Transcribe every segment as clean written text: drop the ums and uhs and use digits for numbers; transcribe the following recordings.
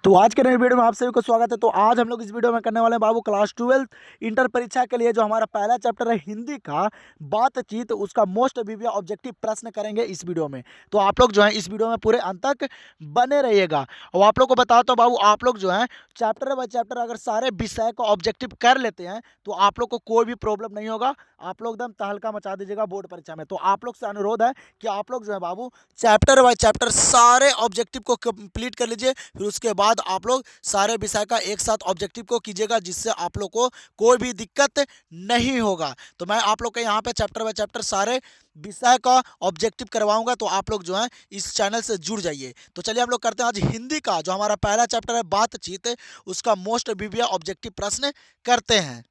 तो आज के नए वीडियो में आप सभी को स्वागत है। तो आज हम लोग इस वीडियो में करने वाले हैं बाबू क्लास 12 इंटर परीक्षा के लिए जो हमारा पहला चैप्टर है हिंदी का बातचीत, उसका मोस्ट प्रीवियस ऑब्जेक्टिव प्रश्न करेंगे इस वीडियो में। तो आप लोग जो है इस वीडियो में पूरे अंत तक बने रहिएगा। और आप लोग को बताता हूँ बाबू, आप लोग जो है चैप्टर बाय चैप्टर अगर सारे विषय को ऑब्जेक्टिव कर लेते हैं तो आप लोग को कोई भी प्रॉब्लम नहीं होगा। आप लोग एकदम तहलका मचा दीजिएगा बोर्ड परीक्षा में। तो आप लोग से अनुरोध है कि आप लोग जो है बाबू चैप्टर बाय चैप्टर सारे ऑब्जेक्टिव को कंप्लीट कर लीजिए। फिर उसके बाद आप लोग सारे विषय का एक साथ ऑब्जेक्टिव को कीजिएगा, जिससे आप लोग को कोई भी दिक्कत नहीं होगा। तो मैं आप लोग के यहाँ पे चैप्टर बाय चैप्टर सारे विषय का ऑब्जेक्टिव करवाऊंगा। तो आप लोग जो है इस चैनल से जुड़ जाइए। तो चलिए हम लोग करते हैं आज हिंदी का जो हमारा पहला चैप्टर है बातचीत, उसका मोस्ट प्रीवियस ऑब्जेक्टिव प्रश्न करते हैं।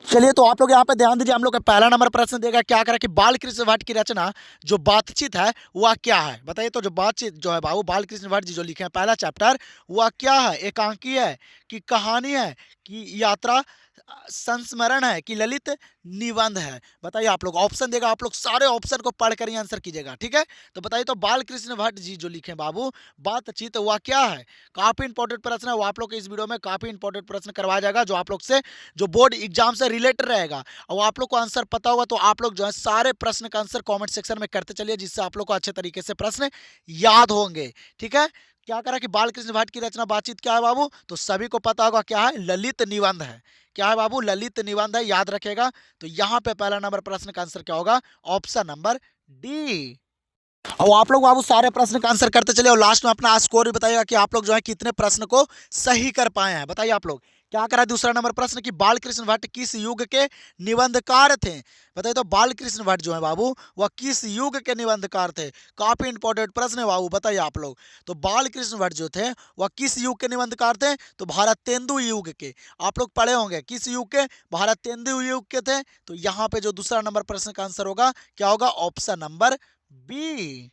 चलिए तो आप लोग यहाँ पे ध्यान दीजिए। हम लोग का पहला नंबर प्रश्न देगा क्या करा कि बाल कृष्ण भट्ट की रचना जो बातचीत है वह क्या है। बताइए तो जो बातचीत जो है बाबू बाल कृष्ण भट्ट जी जो लिखे हैं पहला चैप्टर, वह क्या है? एकांकी है कि कहानी है कि यात्रा संस्मरण है कि ललित निबंध है? बताइए। आप लोग ऑप्शन देगा, आप लोग सारे ऑप्शन को पढ़ कर ही आंसर कीजिएगा, ठीक है। तो बताइए तो बाल कृष्ण भट्ट जी जो लिखे बाबू बातचीत वह क्या है? काफी इंपॉर्टेंट प्रश्न है वो। आप लोग के इस वीडियो में काफी इंपॉर्टेंट प्रश्न करवाया जाएगा जो आप लोग से जो बोर्ड एग्जाम से रिलेटेड रहेगा। और आप लोग को आंसर पता होगा तो आप लोग जो है सारे प्रश्न का आंसर कमेंट सेक्शन में करते चलिए, जिससे आप लोग को अच्छे तरीके से प्रश्न याद होंगे, ठीक है। क्या करा कि बाल कृष्ण भट्ट की रचना बातचीत क्या है बाबू? तो सभी को पता होगा क्या है? ललित निबंध है। क्या है बाबू? ललित निबंध है, याद रखेगा। तो यहां पे पहला नंबर प्रश्न का आंसर क्या होगा? Option number D. और आप लोग बाबू सारे प्रश्न का आंसर करते चलिए और लास्ट में अपना स्कोर भी बताइएगा कि आप लोग जो है कितने प्रश्न को सही कर पाए हैं। बताइए आप लोग क्या करा। दूसरा नंबर प्रश्न कि बाल कृष्ण भट्ट किस युग के निबंधकार थे? बताइए तो बाल कृष्ण भट्ट जो है बाबू वह किस युग के निबंधकार थे? काफी इंपॉर्टेंट प्रश्न है बाबू, बताइए आप लोग। तो बाल कृष्ण भट्ट जो थे वह किस युग के निबंधकार थे? तो भारतेंदु युग के। आप लोग पढ़े होंगे किस युग के? भारतेंदु युग के थे। तो यहाँ पे जो दूसरा नंबर प्रश्न का आंसर होगा क्या होगा? Option number B.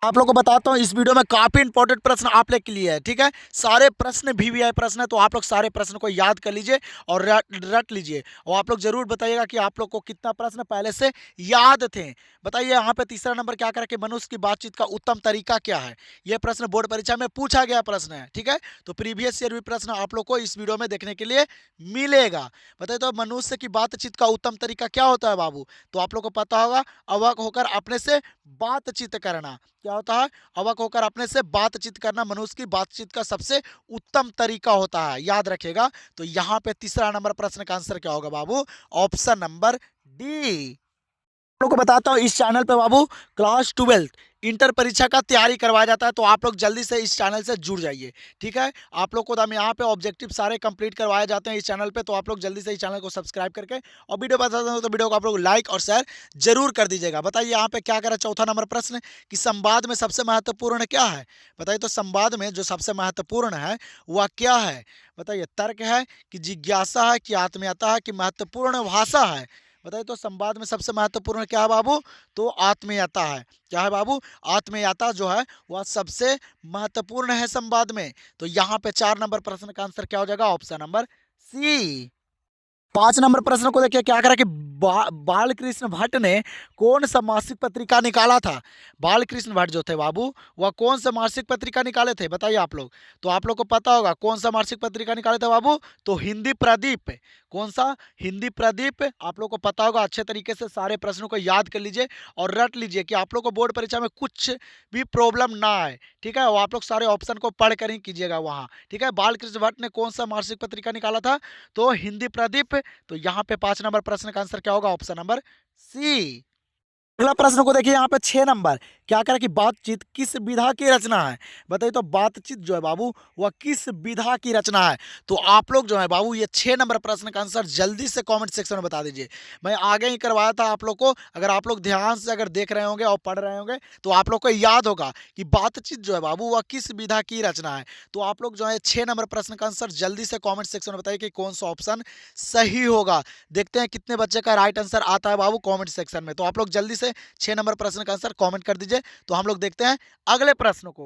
आप लोगों को बताता हूँ इस वीडियो में काफी इंपॉर्टेंट प्रश्न आप लोग के लिए है, ठीक है। सारे प्रश्न VVI प्रश्न है, तो आप लोग सारे प्रश्न को याद कर लीजिए और रट लीजिए। और आप लोग जरूर बताइएगा कि आप लोग को कितना प्रश्न पहले से याद थे। बताइए यहाँ पे तीसरा नंबर क्या करा कि मनुष्य की बातचीत का उत्तम तरीका क्या है? यह प्रश्न बोर्ड परीक्षा में पूछा गया प्रश्न है, ठीक है। तो प्रीवियस ईयर भी प्रश्न आप लोग को इस वीडियो में देखने के लिए मिलेगा। बताइए तो मनुष्य की बातचीत का उत्तम तरीका क्या होता है बाबू? तो आप लोग को पता होगा अवक होकर अपने से बातचीत करना। क्या होता है? अवक होकर अपने से बातचीत करना मनुष्य की बातचीत का सबसे उत्तम तरीका होता है, याद रखिएगा। तो यहाँ पे तीसरा नंबर प्रश्न का आंसर क्या होगा बाबू? Option number D. लोग को बताता हूँ इस चैनल पे बाबू क्लास 12 इंटर परीक्षा का तैयारी करवाया जाता है। तो आप लोग जल्दी से इस चैनल से जुड़ जाइए, ठीक है। आप लोग को हम यहाँ पे ऑब्जेक्टिव सारे कंप्लीट करवाए जाते हैं इस चैनल पे। तो आप लोग जल्दी से इस चैनल को सब्सक्राइब करके और वीडियो पसंद हो तो वीडियो को आप लोग लाइक और शेयर जरूर कर दीजिएगा। बताइए यहाँ पे क्या करा चौथा नंबर प्रश्न कि संवाद में सबसे महत्वपूर्ण क्या है? बताइए तो संवाद में जो सबसे महत्वपूर्ण है वह क्या है? बताइए तर्क है कि जिज्ञासा है कि आत्मीयता है कि महत्वपूर्ण भाषा है? बताइए तो संवाद में सबसे महत्वपूर्ण क्या है बाबू? तो आत्मीयता है। क्या है बाबू? आत्मीयता जो है वह सबसे महत्वपूर्ण है संवाद में। तो यहाँ पे 4 नंबर प्रश्न का आंसर क्या हो जाएगा? ऑप्शन नंबर सी। 5 नंबर प्रश्न को देखिए क्या करा कि बाल कृष्ण भट्ट ने कौन सा मासिक पत्रिका निकाला था? बाल कृष्ण भट्ट जो थे बाबू वह कौन सा मासिक पत्रिका निकाले थे? बताइए आप लोग। तो आप लोग को पता होगा कौन सा मासिक पत्रिका निकाले थे बाबू? तो हिंदी प्रदीप। कौन सा? हिंदी प्रदीप। आप लोग को पता होगा। अच्छे तरीके से सारे प्रश्नों को याद कर लीजिए और रट लीजिए कि आप लोग को बोर्ड परीक्षा में कुछ भी प्रॉब्लम ना आए, ठीक है। और आप लोग सारे ऑप्शन को पढ़ कर ही कीजिएगा वहाँ, ठीक है। बाल कृष्ण भट्ट ने कौन सा मासिक पत्रिका निकाला था? तो हिंदी प्रदीप। तो यहाँ पे 5 नंबर प्रश्न का आंसर क्या होगा? Option number C. अगला प्रश्न को देखिए यहाँ पे 6 नंबर क्या करा कि बातचीत किस विधा की रचना है? बताइए तो बातचीत जो है बाबू वह किस विधा की रचना है? तो आप लोग जो है बाबू ये 6 नंबर प्रश्न का आंसर जल्दी से कमेंट सेक्शन में बता दीजिए। मैं आगे ही करवाया था आप लोग को। अगर आप लोग ध्यान से अगर देख रहे होंगे और पढ़ रहे होंगे तो आप लोग को याद होगा कि बातचीत जो है बाबू वह किस विधा की रचना है। तो आप लोग जो है 6 नंबर प्रश्न का आंसर जल्दी से कॉमेंट सेक्शन में बताइए कि कौन सा ऑप्शन सही होगा। देखते हैं कितने बच्चे का राइट आंसर आता है बाबू कॉमेंट सेक्शन में। तो आप लोग जल्दी से 6 नंबर प्रश्न का आंसर कमेंट कर दीजिए। तो हम लोग देखते हैं अगले प्रश्न को।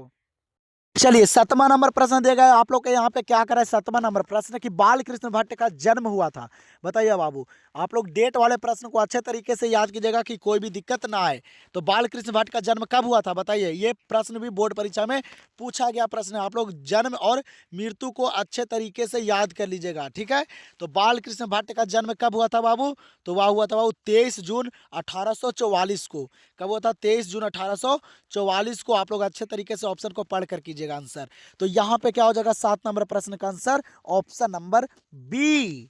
चलिए 7वां नंबर प्रश्न दिया गया है आप लोग के यहाँ पे। क्या करा है 7वां नंबर प्रश्न कि बाल कृष्ण भट्ट का जन्म हुआ था। बताइए बाबू, आप लोग डेट वाले प्रश्न को अच्छे तरीके से याद कीजिएगा कि कोई भी दिक्कत ना आए। तो बाल कृष्ण भट्ट का जन्म कब हुआ था बताइए। ये प्रश्न भी बोर्ड परीक्षा में पूछा गया प्रश्न है। आप लोग जन्म और मृत्यु को अच्छे तरीके से याद कर लीजिएगा, ठीक है। तो बाल कृष्ण भट्ट का जन्म कब हुआ था बाबू, तो वह हुआ था बाबू 23 जून 1844 को। कब हुआ था, 23 जून 1844 को। आप लोग अच्छे तरीके से ऑप्शन को पढ़ कर कीजिएगा आंसर। तो यहां पे क्या हो जाएगा 7 नंबर प्रश्न का आंसर ऑप्शन नंबर बी।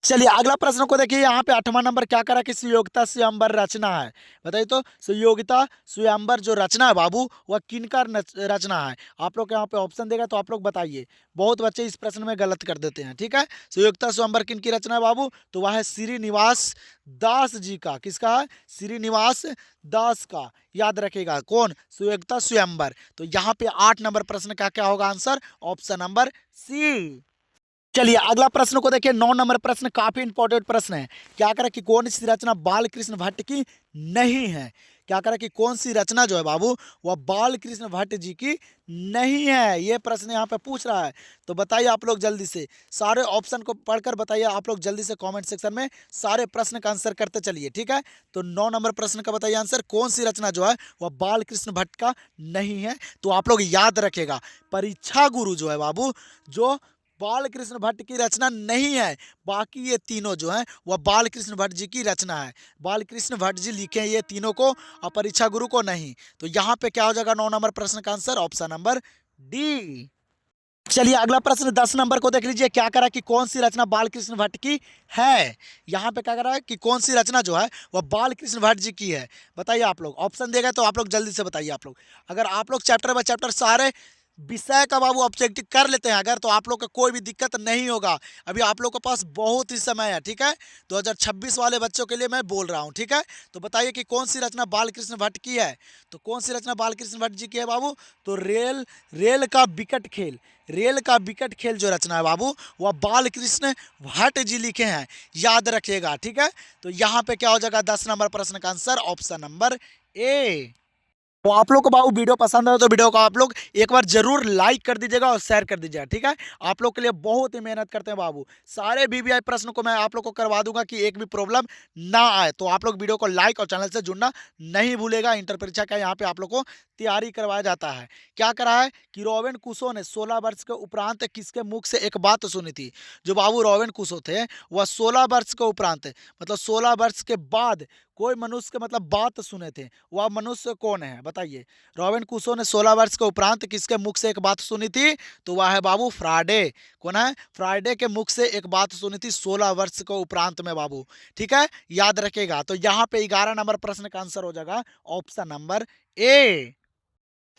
चलिए अगला प्रश्न को देखिए। यहाँ पे 8वां नंबर क्या करा कि सुयोगिता स्वयंवर रचना है। बताइए तो सुयोगिता स्वयंवर जो रचना है बाबू वह किनका रचना है। आप लोग यहाँ पे ऑप्शन देगा तो आप लोग बताइए। बहुत बच्चे इस प्रश्न में गलत कर देते हैं, ठीक है। सुयोगिता स्वयंवर किनकी रचना है बाबू, तो वह है श्रीनिवास दास जी का। किसका है, श्रीनिवास दास का। याद रखेगा कौन, सुयोगिता स्वयंवर। तो यहाँ पे 8 नंबर प्रश्न का क्या होगा आंसर, ऑप्शन नंबर सी। चलिए अगला प्रश्न को देखिए। 9 नंबर प्रश्न काफी इंपॉर्टेंट प्रश्न है। क्या करें कि कौन सी रचना बाल कृष्ण भट्ट की नहीं है। क्या करें कि कौन सी रचना जो है बाबू वह बाल कृष्ण भट्ट जी की नहीं है। यह प्रश्न यहाँ पे पूछ रहा है। तो बताइए आप लोग जल्दी से सारे ऑप्शन को पढ़कर बताइए। आप लोग जल्दी से कमेंट सेक्शन में सारे प्रश्न का आंसर करते चलिए, ठीक है। तो 9 नंबर प्रश्न का बताइए आंसर, कौन सी रचना जो है वह बाल कृष्ण भट्ट का नहीं है। तो आप लोग याद रखेगा परीक्षा गुरु जो है बाबू, जो बाल कृष्ण भट्ट की रचना नहीं है। बाकी ये तीनों जो हैं वह बाल कृष्ण भट्ट जी की रचना है। बाल कृष्ण भट्ट जी लिखे हैं ये तीनों को और परीक्षा गुरु को नहीं। तो यहाँ पे क्या हो जाएगा 9 नंबर प्रश्न का आंसर ऑप्शन नंबर डी। चलिए अगला प्रश्न 10 नंबर को देख लीजिए। क्या करा कि कौन सी रचना बाल कृष्ण भट्ट की है। यहाँ पे क्या करा है कि कौन सी रचना जो है वह बाल कृष्ण भट्ट जी की है। बताइए आप लोग, ऑप्शन देगा तो आप लोग जल्दी से बताइए। आप लोग अगर आप लोग चैप्टर बाय चैप्टर सारे विषय का बाबू ऑब्जेक्टिव कर लेते हैं अगर, तो आप लोग को कोई भी दिक्कत नहीं होगा। अभी आप लोग के पास बहुत ही समय है, ठीक है। 2026 वाले बच्चों के लिए मैं बोल रहा हूँ, ठीक है। तो बताइए कि कौन सी रचना बाल कृष्ण भट्ट की है। तो कौन सी रचना बाल कृष्ण भट्ट जी की है बाबू, तो रेल रेल का विकट खेल। रेल का विकट खेल जो रचना है बाबू वह बाल कृष्ण भट्ट जी लिखे हैं। याद रखिएगा, ठीक है। तो यहाँ पे क्या हो जाएगा 10 नंबर प्रश्न का आंसर ऑप्शन नंबर ए। तो आप लोग को बाबू वीडियो पसंद है तो वीडियो को आप लोग एक बार जरूर लाइक कर दीजिएगा और शेयर कर दीजिएगा, ठीक है। आप लोग के लिए बहुत ही मेहनत करते हैं बाबू। सारे वीवीआई प्रश्न को मैं आप लोग को करवा दूंगा कि एक भी प्रॉब्लम ना आए। तो आप लोग वीडियो को लाइक और चैनल से जुड़ना नहीं भूलेगा। इंटर परीक्षा का यहाँ पे आप लोग को तैयारी करवाया जाता है। क्या करा है कि रोबिन कुशो ने 16 वर्ष के उपरांत किसके मुख से एक बात सुनी थी। जो बाबू रोबिन कुशो थे वह 16 वर्ष के उपरांत मतलब 16 वर्ष के बाद कोई मनुष्य के मतलब बात सुने थे। वह मनुष्य कौन है बताइए। रोबिन कुशो ने 16 वर्ष के उपरांत किसके मुख से एक बात सुनी थी, तो वह है बाबू फ्राइडे। कौन है, फ्राइडे के मुख से एक बात सुनी थी 16 वर्ष के उपरांत में बाबू, ठीक है। याद रखेगा। तो यहाँ पे 11 नंबर प्रश्न का आंसर हो जाएगा ऑप्शन नंबर ए।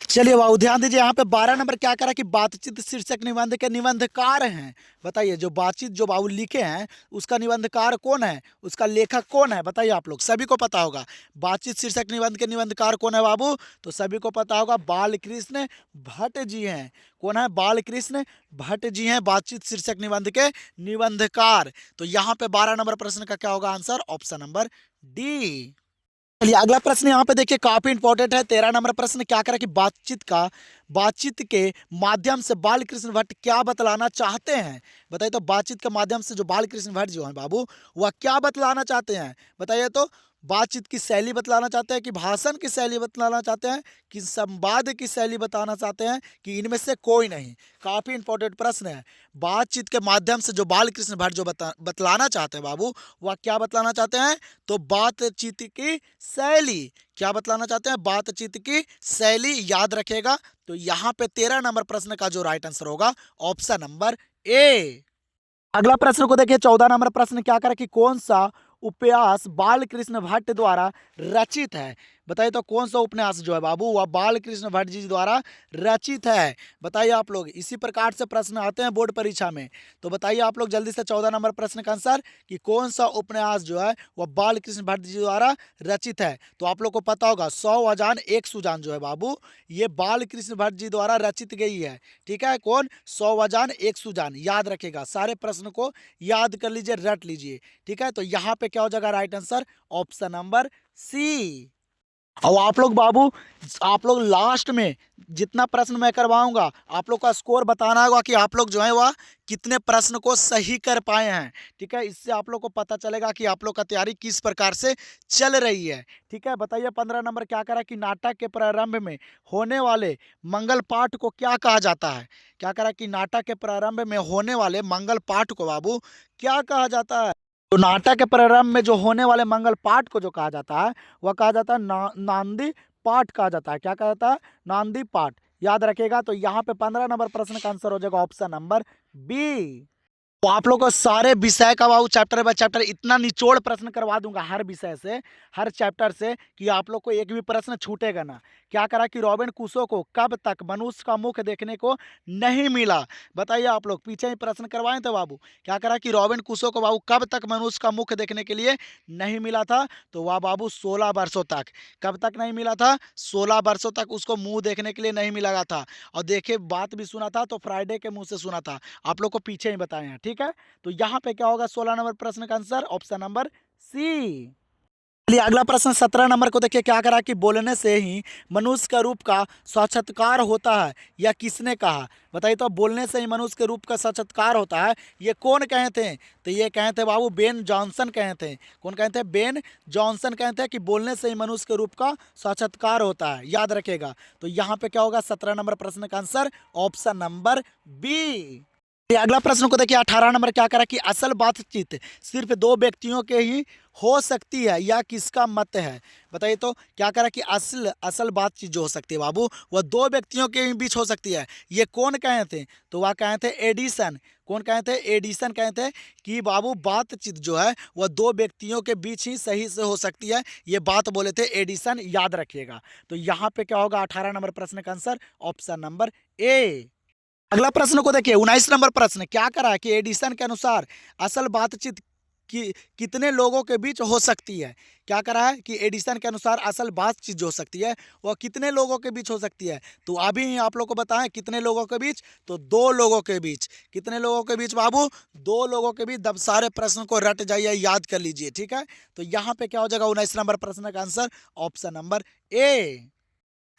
चलिए बाबू ध्यान दीजिए। यहाँ पे 12 नंबर क्या करा कि बातचीत शीर्षक निबंध के निबंधकार हैं। बताइए जो बातचीत जो बाबू लिखे हैं उसका निबंधकार कौन है, उसका लेखक कौन है। बताइए आप लोग, सभी को पता होगा बातचीत शीर्षक निबंध के निबंधकार कौन है बाबू, तो सभी को पता होगा बाल कृष्ण भट्ट जी हैं। कौन है, बाल कृष्ण भट्ट जी हैं बातचीत शीर्षक निबंध के निबंधकार। तो यहाँ पे 12 नंबर प्रश्न का क्या होगा आंसर ऑप्शन नंबर डी। चलिए अगला प्रश्न यहाँ पे देखिए काफी इंपॉर्टेंट है। 13 नंबर प्रश्न क्या करा कि बातचीत के माध्यम से बाल कृष्ण भट्ट क्या बतलाना चाहते हैं। बताइए तो बातचीत के माध्यम से जो बाल कृष्ण भट्ट जो है बाबू वह क्या बतलाना चाहते हैं। बताइए तो बातचीत की शैली बतलाना चाहते हैं कि भाषण की शैली बतलाना चाहते हैं कि संवाद की शैली बताना चाहते हैं कि इनमें से कोई नहीं। काफी इंपॉर्टेंट प्रश्न है। बातचीत के माध्यम से जो बाल कृष्ण भट्ट जो बतलाना चाहते हैं बाबू वह क्या बतलाना चाहते हैं, तो बातचीत की शैली। क्या बतलाना चाहते हैं, बातचीत की शैली। याद रखेगा। तो यहाँ पे 13 नंबर प्रश्न का जो राइट आंसर होगा ऑप्शन नंबर ए। अगला प्रश्न को देखिए। 14 नंबर प्रश्न क्या करा कि कौन सा उपन्यास बाल कृष्ण भट्ट द्वारा रचित है। बताइए तो कौन सा उपन्यास जो है बाबू वह बाल कृष्ण भट्ट जी द्वारा रचित है। बताइए आप लोग, इसी प्रकार से प्रश्न आते हैं बोर्ड परीक्षा में। तो बताइए आप लोग जल्दी से 14 नंबर प्रश्न का आंसर कि कौन सा उपन्यास जो है वह बाल कृष्ण भट्ट जी द्वारा रचित है। तो आप लोग को पता होगा 100 अजान एक सुजान जो है बाबू ये बाल कृष्ण भट्ट जी द्वारा रचित गई है, ठीक है। कौन, 100 अजान एक सुजान। याद रखेगा, सारे प्रश्न को याद कर लीजिए, रट लीजिए, ठीक है। तो यहाँ पे क्या हो जाएगा right answer option number C. और आप लोग बाबू, आप लोग लास्ट में जितना प्रश्न मैं करवाऊंगा आप लोग का स्कोर बताना होगा कि आप लोग जो है वह कितने प्रश्न को सही कर पाए हैं। ठीक है, इससे आप लोग को पता चलेगा कि आप लोग का तैयारी किस प्रकार से चल रही है। ठीक है, बताइए 15 नंबर क्या करा कि नाटक के प्रारंभ में होने वाले मंगल पाठ को क्या कहा जाता है। क्या करा कि नाटक के प्रारंभ में होने वाले मंगल पाठ को बाबू क्या कहा जाता है। तो नाटक के प्रारंभ में जो होने वाले मंगल पाठ को जो कहा जाता है वह कहा जाता है नांदी पाठ कहा जाता है। क्या कहा जाता है? नांदी पाठ। याद रखिएगा। तो यहाँ पे 15 नंबर प्रश्न का आंसर हो जाएगा ऑप्शन नंबर बी। तो आप लोग को सारे विषय का बाबू चैप्टर बाय चैप्टर इतना निचोड़ प्रश्न करवा दूंगा हर विषय से, हर चैप्टर से, कि आप लोग को एक भी प्रश्न छूटेगा ना। क्या करा कि रॉबिन क्रूसो को कब तक मनुष्य का मुख देखने को नहीं मिला। बताइए आप लोग, पीछे ही प्रश्न करवाए थे बाबू। क्या करा कि रॉबिन क्रूसो को बाबू कब तक मनुष्य का मुख देखने के लिए नहीं मिला था। तो वह बाबू 16 वर्षों तक। कब तक नहीं मिला था? 16 वर्षों तक उसको मुंह देखने के लिए नहीं मिला था। और देखे बात भी सुना था तो फ्राइडे के मुंह से सुना था। आप लोग को पीछे ही बताए हैं। ठीक है, तो यहाँ पे क्या होगा 16 नंबर प्रश्न का आंसर ऑप्शन नंबर सी। चलिए अगला प्रश्न 17 नंबर को देखिए। क्या करा कि बोलने से ही मनुष्य का रूप का साक्षात्कार होता है, यह किसने कहा। बताइए तो, बोलने से ही मनुष्य के रूप का साक्षात्कार होता है, ये कौन कहे थे। तो ये कहे थे बाबू बेन जॉनसन कहे थे। कौन कहे थे? बेन जॉनसन कहे थे कि बोलने से ही मनुष्य के रूप का साक्षात्कार होता है। याद रखेगा। तो यहाँ पे क्या होगा 17 नंबर प्रश्न का आंसर ऑप्शन नंबर बी। अगला प्रश्न को देखिए 18 नंबर। क्या करा कि असल बातचीत सिर्फ दो व्यक्तियों के ही हो सकती है, या किसका मत है। बताइए तो, क्या करा कि असल असल बातचीत जो हो सकती है बाबू वह दो व्यक्तियों के बीच हो सकती है। ये कौन कहे थे? तो वह कहे थे एडिसन। कौन कहे थे? एडिसन कहे थे कि बाबू बातचीत जो है वह दो व्यक्तियों के बीच ही सही से हो सकती है। ये बात बोले थे एडिसन। याद रखिएगा। तो यहाँ पे क्या होगा 18 नंबर प्रश्न का आंसर ऑप्शन नंबर ए। अगला प्रश्न को देखिए 19 नंबर प्रश्न। क्या करा कि एडिसन के अनुसार असल बातचीत कि कितने लोगों के बीच हो सकती है। क्या करा है कि एडिसन के अनुसार असल बातचीत जो हो सकती है वह कितने लोगों के बीच हो सकती है। तो अभी आप लोग को बताएं कितने लोगों के बीच। तो दो लोगों के बीच। कितने लोगों के बीच बाबू? दो लोगों के बीच। दब सारे प्रश्न को रट जाइए, याद कर लीजिए। ठीक है, तो यहाँ पे क्या हो जाएगा 19 नंबर प्रश्न का आंसर ऑप्शन नंबर ए।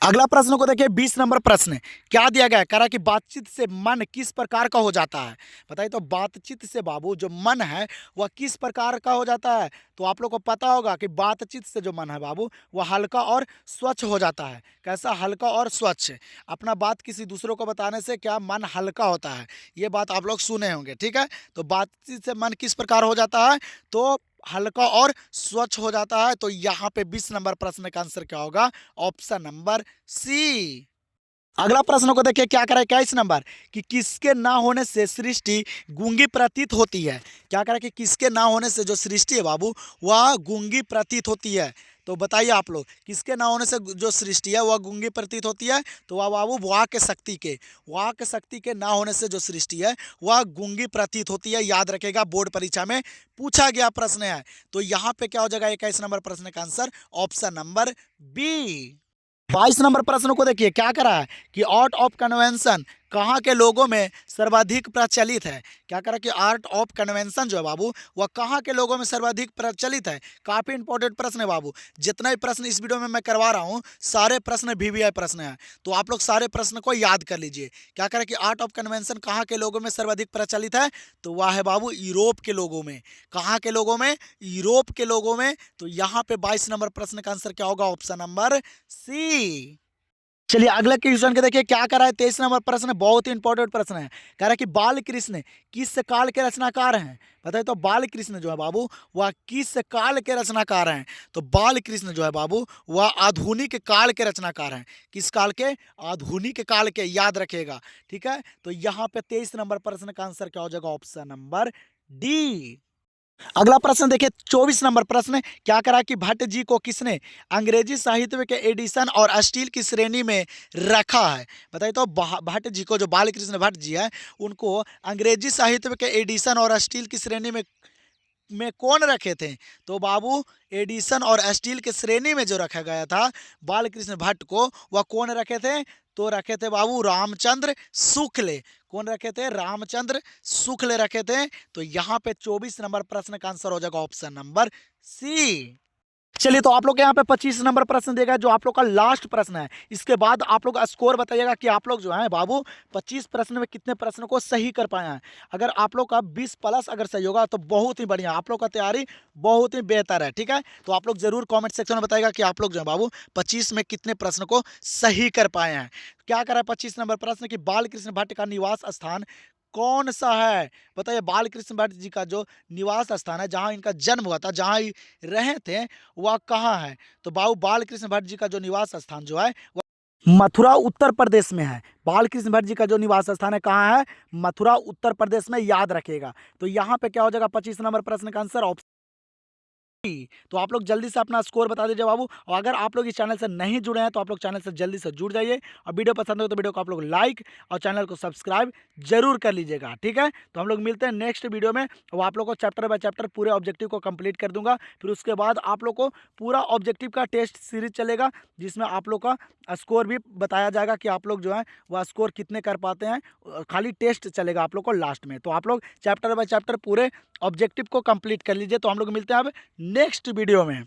अगला प्रश्न को देखिए 20 नंबर प्रश्न। क्या दिया गया है? कह रहा कि बातचीत से मन किस प्रकार का हो जाता है। बताइए तो, बातचीत से बाबू जो मन है वह किस प्रकार का हो जाता है। तो आप लोग को पता होगा कि बातचीत से जो मन है बाबू वह हल्का और स्वच्छ हो जाता है। कैसा? हल्का और स्वच्छ। अपना बात किसी दूसरों को बताने से क्या मन हल्का होता है। ये बात आप लोग सुने होंगे। ठीक है, तो बातचीत से मन किस प्रकार हो जाता है? तो हल्का और स्वच्छ हो जाता है। तो यहाँ पे 20 नंबर प्रश्न का आंसर क्या होगा? Option number C. अगला प्रश्न को देखिए। क्या करें 21 नंबर कि किसके ना होने से सृष्टि गूंगी प्रतीत होती है। क्या करें कि किसके ना होने से जो सृष्टि है बाबू वह गूंगी प्रतीत होती है। तो बताइए आप लोग, किसके ना होने से जो सृष्टि है वह गूंगी प्रतीत होती है। तो वह बाबू वाक शक्ति के ना होने से जो सृष्टि है वह गूंगी प्रतीत होती है। याद रखेगा, बोर्ड परीक्षा में पूछा गया प्रश्न है। तो यहाँ पे क्या हो जाएगा 21 नंबर प्रश्न का answer option number B. 22 number प्रश्न को देखिए। क्या करा है कि आर्ट ऑफ कन्वेंशन कहाँ के लोगों में सर्वाधिक प्रचलित है। क्या करा कि आर्ट ऑफ कन्वेंशन जो है बाबू वह कहाँ के लोगों में सर्वाधिक प्रचलित है। काफी इंपॉर्टेंट प्रश्न है बाबू। जितना भी प्रश्न इस वीडियो में मैं करवा रहा हूँ सारे प्रश्न वीवीआई प्रश्न है। तो आप लोग सारे प्रश्न को याद कर लीजिए। क्या करा कि आर्ट ऑफ कन्वेंशन कहाँ के लोगों में सर्वाधिक प्रचलित है। तो वह है बाबू यूरोप के लोगों में। कहाँ के लोगों में? यूरोप के लोगों में। तो यहाँ पे 22 नंबर प्रश्न का आंसर क्या होगा? Option number C. चलिए अगला क्वेश्चन के देखिए। क्या करा है 23 नंबर प्रश्न, बहुत ही इंपॉर्टेंट प्रश्न है। कह रहा है कि बाल कृष्ण किस काल के रचनाकार हैं। बताइए तो, बाल कृष्ण जो है बाबू वह किस काल के रचनाकार हैं। तो बाल कृष्ण जो है बाबू वह आधुनिक काल के रचनाकार हैं। किस काल के? आधुनिक काल के। याद रखिएगा। ठीक है, तो यहाँ पे 23 नंबर प्रश्न का आंसर क्या हो जाएगा? Option number D. अगला प्रश्न देखिए 24 नंबर प्रश्न। क्या करा कि भट्ट जी को किसने अंग्रेजी साहित्य के एडिशन और अस्टील की श्रेणी में रखा है। बताइए तो, भट्ट जी को, जो बालकृष्ण भट्ट जी है उनको अंग्रेजी साहित्य के एडिशन और अस्टील की श्रेणी में कौन रखे थे। तो बाबू एडिशन और स्टील के श्रेणी में जो रखा गया था बालकृष्ण भट्ट को, वह कौन रखे थे। तो रखे थे बाबू रामचंद्र शुक्ल। कौन रखे थे? रामचंद्र शुक्ल रखे थे। तो यहाँ पे 24 नंबर प्रश्न का आंसर हो जाएगा ऑप्शन नंबर सी। चलिए, तो आप लोग यहाँ पे 25 नंबर प्रश्न देगा जो आप लोग का लास्ट प्रश्न है। इसके बाद आप लोग स्कोर बताइएगा कि आप लोग जो है बाबू 25 प्रश्न में कितने प्रश्न को सही कर पाए हैं। अगर आप लोग का 20 प्लस अगर सही होगा तो बहुत ही बढ़िया, आप लोग का तैयारी बहुत ही बेहतर है। ठीक है, तो आप लोग जरूर कॉमेंट सेक्शन में बताइएगा कि आप लोग जो है बाबू 25 में कितने प्रश्न को सही कर पाए हैं। क्या करा 25 नंबर प्रश्न कि बाल कृष्ण भट्ट का निवास स्थान कौन सा है? बताइए, बाल कृष्ण भट्ट जी का जो निवास स्थान है, जहां इनका जन्म हुआ था, जहां ही रहे थे, वह कहाँ है? तो बाबू बाल कृष्ण भट्ट जी का जो निवास स्थान जो है वह मथुरा उत्तर प्रदेश में है। बाल कृष्ण भट्ट जी का जो निवास स्थान है कहाँ है? मथुरा उत्तर प्रदेश में, याद रखिएगा। तो यहाँ पे क्या हो जाएगा 25 नंबर प्रश्न का आंसर ऑप्शन। तो आप लोग जल्दी से अपना स्कोर बता दीजिए बाबू। और अगर आप लोग इस चैनल से नहीं जुड़े हैं तो आप लोग चैनल से जल्दी से जुड़ जाइए, और वीडियो पसंद हो तो वीडियो को आप लोग लाइक और चैनल को सब्सक्राइब जरूर कर लीजिएगा। ठीक है, तो हम लोग मिलते हैं नेक्स्ट वीडियो में। वो आप लोग को चैप्टर बाय चैप्टर पूरे ऑब्जेक्टिव को कंप्लीट कर दूंगा। फिर उसके बाद आप लोग को पूरा ऑब्जेक्टिव का टेस्ट सीरीज चलेगा, जिसमें आप लोग का स्कोर भी बताया जाएगा कि आप लोग जो है वह स्कोर कितने कर पाते हैं। खाली टेस्ट चलेगा आप लोग को लास्ट में। तो आप लोग चैप्टर बाय चैप्टर पूरे ऑब्जेक्टिव को कंप्लीट कर लीजिए। तो हम लोग मिलते हैं अब नेक्स्ट वीडियो में।